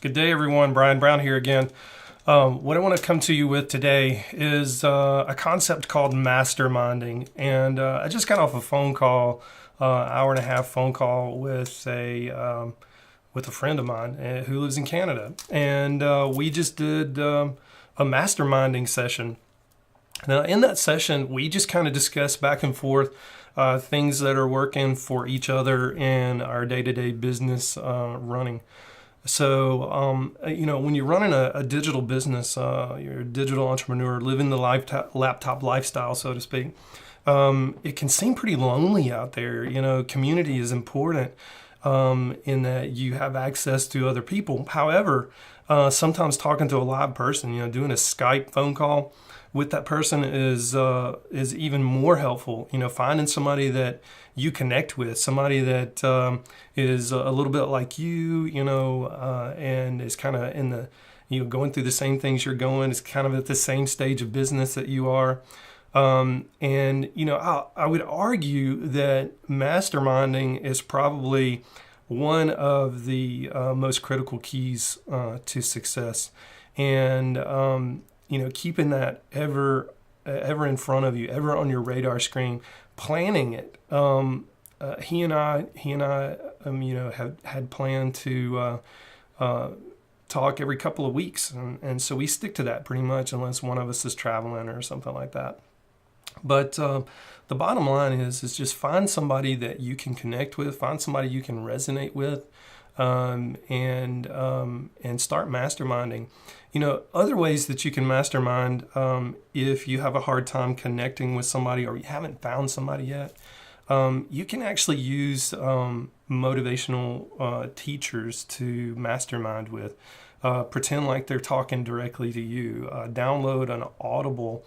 Good day, everyone. Brian Brown here again. What I want to come to you with today is a concept called masterminding. And I just got off a phone call, hour and a half phone call with a friend of mine who lives in Canada. And we just did a masterminding session. Now, in that session, we just kind of discussed back and forth things that are working for each other in our day-to-day business running. So, when you're running a digital business, you're a digital entrepreneur, living the laptop lifestyle, so to speak, it can seem pretty lonely out there. Community is important in that you have access to other people. However, sometimes talking to a live person, doing a Skype phone call with that person is even more helpful. Finding somebody that you connect with, somebody that is a little bit like you, and is kind of in the, going through the same things you're going, is kind of at the same stage of business that you are. I would argue that masterminding is probably one of the most critical keys to success. And keeping that ever in front of you, ever on your radar screen, planning it. He and I, have had planned to talk every couple of weeks, and so we stick to that pretty much, unless one of us is traveling or something like that. But the bottom line is just find somebody that you can connect with, find somebody you can resonate with, and start masterminding. Other ways that you can mastermind, if you have a hard time connecting with somebody or you haven't found somebody yet, you can actually use motivational teachers to mastermind with. Pretend like they're talking directly to you. Download an Audible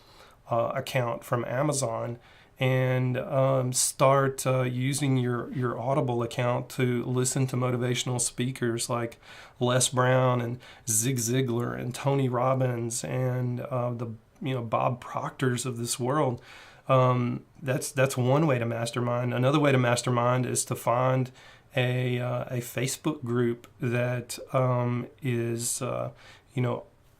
account from Amazon and start using your Audible account to listen to motivational speakers like Les Brown and Zig Ziglar and Tony Robbins and the Bob Proctors of this world. That's one way to mastermind. Another way to mastermind is to find a Facebook group that is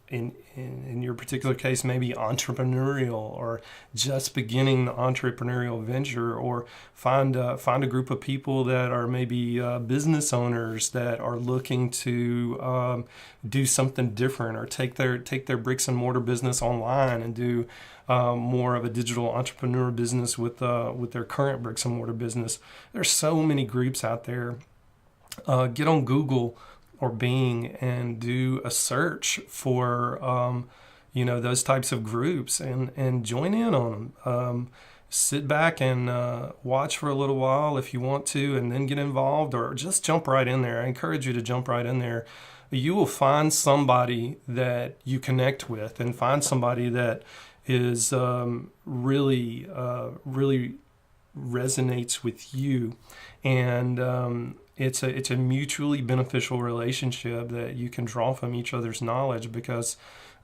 in your particular case, maybe entrepreneurial or just beginning the entrepreneurial venture, or find a group of people that are maybe business owners that are looking to do something different, or take their bricks and mortar business online and do more of a digital entrepreneur business with their current bricks and mortar business. There's so many groups out there. Get on Google or Bing and do a search for those types of groups and join in on them. Sit back and watch for a little while if you want to, and then get involved, or just jump right in there. I encourage you to jump right in there. You will find somebody that you connect with, and find somebody that is really resonates with you, and it's a mutually beneficial relationship that you can draw from each other's knowledge. Because,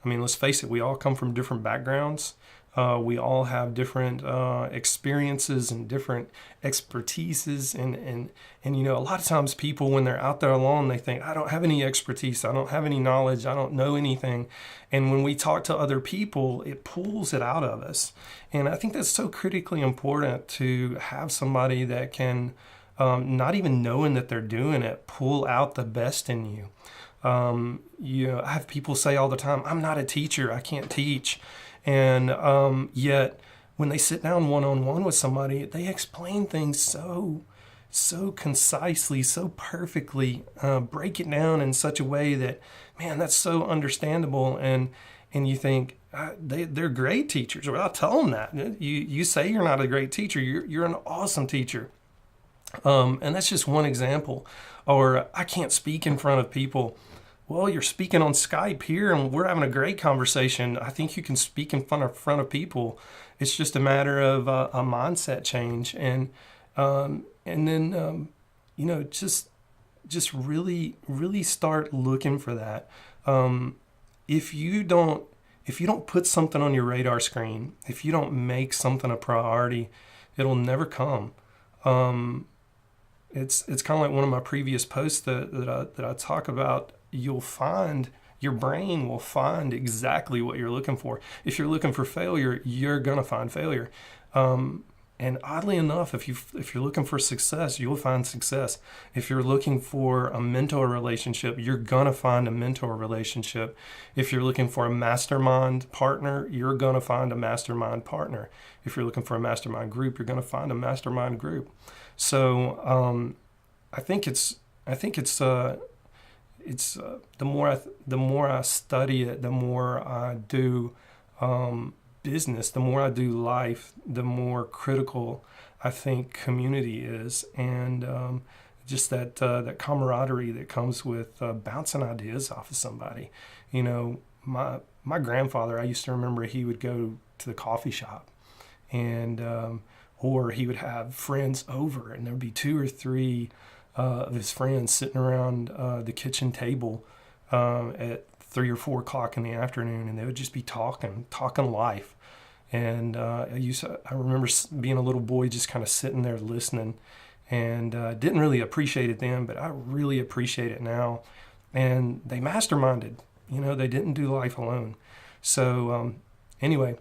let's face it, we all come from different backgrounds. We all have different experiences and different expertises, and a lot of times people, when they're out there alone, they think, I don't have any expertise, I don't have any knowledge, I don't know anything. And when we talk to other people, it pulls it out of us. And I think that's so critically important, to have somebody that can, not even knowing that they're doing it, pull out the best in you. I have people say all the time, I'm not a teacher, I can't teach. And yet when they sit down one-on-one with somebody, they explain things so concisely, so perfectly, break it down in such a way that, man, that's so understandable. And you think, they're great teachers. Well, I'll tell them that. You say you're not a great teacher, you're an awesome teacher. And that's just one example. Or, I can't speak in front of people. Well, you're speaking on Skype here, and we're having a great conversation. I think you can speak in front of people. It's just a matter of a mindset change, and then just really start looking for that. If you don't put something on your radar screen, if you don't make something a priority, it'll never come. It's kind of like one of my previous posts that I talk about. you'll find your brain will find exactly what you're looking for. If you're looking for failure, you're gonna find failure. And oddly enough, if you're looking for success, you'll find success. If you're looking for a mentor relationship, you're gonna find a mentor relationship. If you're looking for a mastermind partner, you're gonna find a mastermind partner. If you're looking for a mastermind group, you're gonna find a mastermind group. So I think it's the more I study it, the more I do business, the more I do life, the more critical I think community is, and just that camaraderie that comes with bouncing ideas off of somebody. You know, my grandfather, I used to remember he would go to the coffee shop, and or he would have friends over, and there would be 2 or 3 of his friends sitting around the kitchen table at 3 or 4 o'clock in the afternoon, and they would just be talking life. And I remember being a little boy, just kind of sitting there listening, and didn't really appreciate it then, but I really appreciate it now. And they masterminded, they didn't do life alone. So anyway,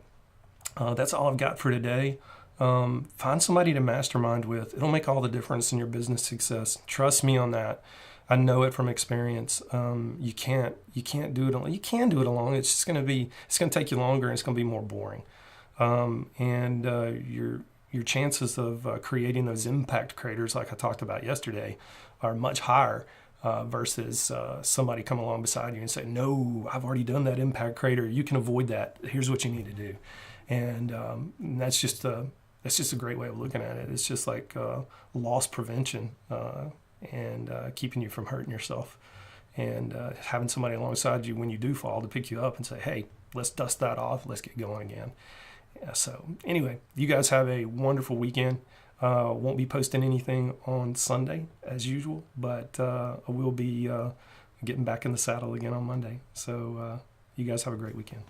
that's all I've got for today. Find somebody to mastermind with. It'll make all the difference in your business success. Trust me on that. I know it from experience. You can't do it alone. You can do it alone. It's going to take you longer, and it's going to be more boring. And your chances of creating those impact creators, like I talked about yesterday, are much higher versus somebody come along beside you and say, "No, I've already done that impact creator. You can avoid that. Here's what you need to do." And that's just a great way of looking at it. It's just like loss prevention and keeping you from hurting yourself, and having somebody alongside you when you do fall to pick you up and say, "Hey, let's dust that off. Let's get going again." So anyway, you guys have a wonderful weekend. Won't be posting anything on Sunday as usual, but I will be getting back in the saddle again on Monday. So you guys have a great weekend.